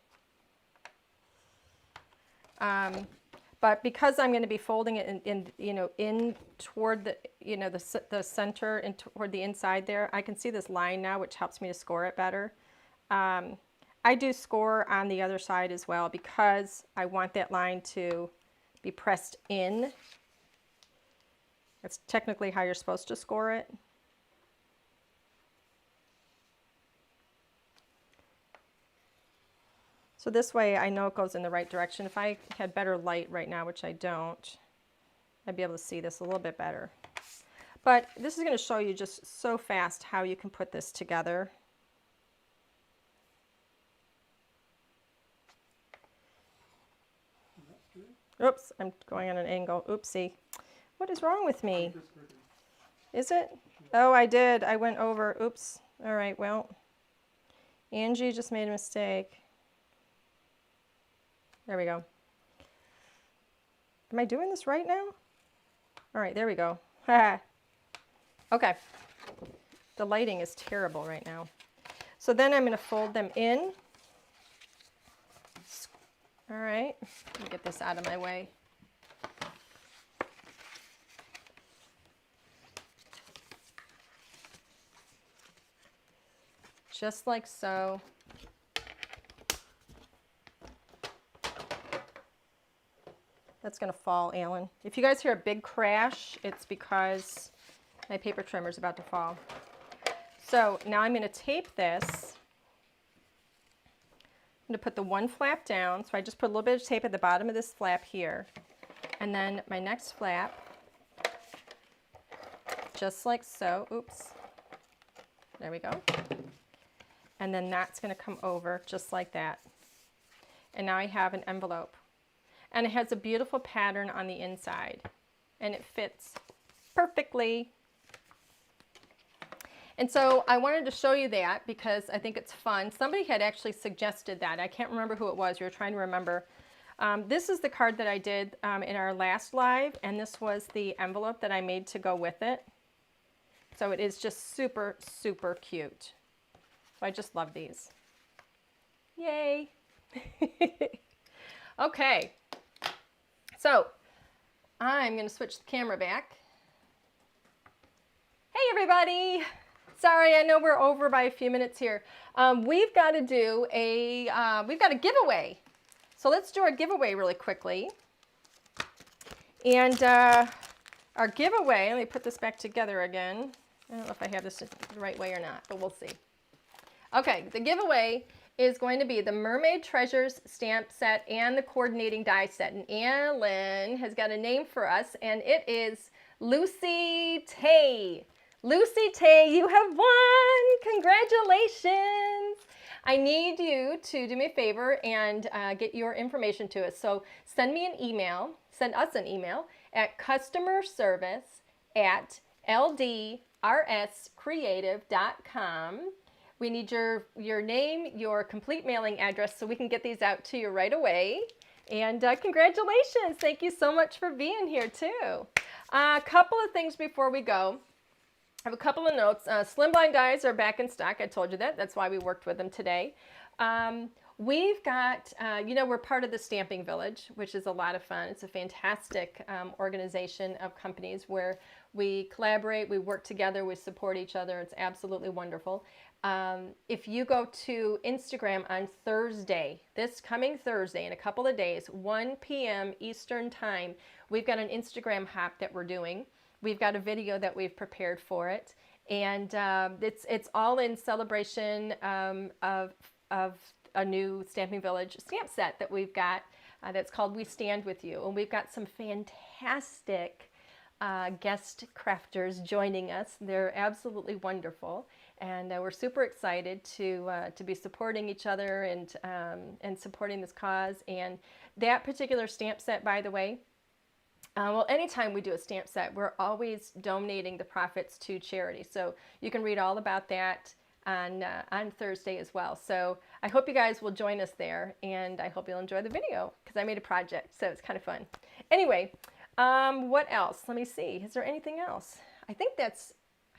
But because I'm going to be folding it in toward the, the center and toward the inside there, I can see this line now, which helps me to score it better. I do score on the other side as well because I want that line to be pressed in. That's technically how you're supposed to score it. So this way I know it goes in the right direction. If I had better light right now, which I don't, I'd be able to see this a little bit better. But this is going to show you just so fast how you can put this together. Oops, I'm going on an angle. Oopsie. What is wrong with me? Is it? Oh, I did. I went over. Oops. All right, well, Angie just made a mistake. There we go. Am I doing this right now? All right, there we go. Okay. The lighting is terrible right now. So then I'm going to fold them in. All right, let me get this out of my way. Just like so. That's going to fall, Alan. If you guys hear a big crash, it's because my paper trimmer is about to fall. So now I'm going to tape this. I'm going to put the one flap down. So I just put a little bit of tape at the bottom of this flap here. And then my next flap, just like so. Oops. There we go. And then that's going to come over just like that. And now I have an envelope. And it has a beautiful pattern on the inside. And it fits perfectly. And so I wanted to show you that because I think it's fun. Somebody had actually suggested that. I can't remember who it was. We were trying to remember. This is the card that I did in our last live, and this was the envelope that I made to go with it. So it is just super, super cute. So I just love these. Yay! Okay. So I'm going to switch the camera back. Hey everybody! Sorry, I know we're over by a few minutes here. We've got to do we've got a giveaway. So let's do our giveaway really quickly. And our giveaway, let me put this back together again. I don't know if I have this the right way or not, but we'll see. Okay, the giveaway is going to be the Mermaid Treasures stamp set and the coordinating die set. And Alan has got a name for us, and it is Lucy Tay. Lucy Tay, you have won! Congratulations! I need you to do me a favor and get your information to us. So send me an email, send us an email at customerservice@ldrscreative.com. We need your name, your complete mailing address so we can get these out to you right away. And congratulations! Thank you so much for being here too. A couple of things before we go. I have a couple of notes. Slimline dies are back in stock. I told you that. That's why we worked with them today. We've got, we're part of the Stamping Village, which is a lot of fun. It's a fantastic organization of companies where we collaborate, we work together, we support each other. It's absolutely wonderful. If you go to Instagram on Thursday, this coming Thursday, in a couple of days, 1 p.m. Eastern Time, we've got an Instagram hop that we're doing. We've got a video that we've prepared for it, and it's all in celebration of a new Stamping Village stamp set that we've got that's called We Stand With You, and we've got some fantastic guest crafters joining us. They're absolutely wonderful, and we're super excited to be supporting each other and supporting this cause. And that particular stamp set, by the way, well, anytime we do a stamp set, we're always donating the profits to charity. So you can read all about that on Thursday as well. So I hope you guys will join us there, and I hope you'll enjoy the video because I made a project, so it's kind of fun. Anyway, what else? Let me see. Is there anything else? I think that's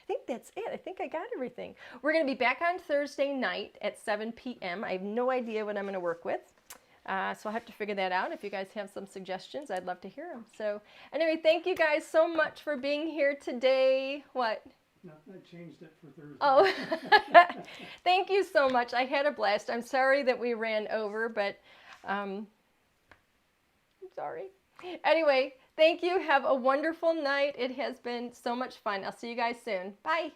it. I think I got everything. We're going to be back on Thursday night at 7 p.m. I have no idea what I'm going to work with. So I'll have to figure that out. If you guys have some suggestions, I'd love to hear them. So anyway, thank you guys so much for being here today. What? No, I changed it for Thursday. Oh, thank you so much. I had a blast. I'm sorry that we ran over, but I'm sorry. Anyway, thank you. Have a wonderful night. It has been so much fun. I'll see you guys soon. Bye.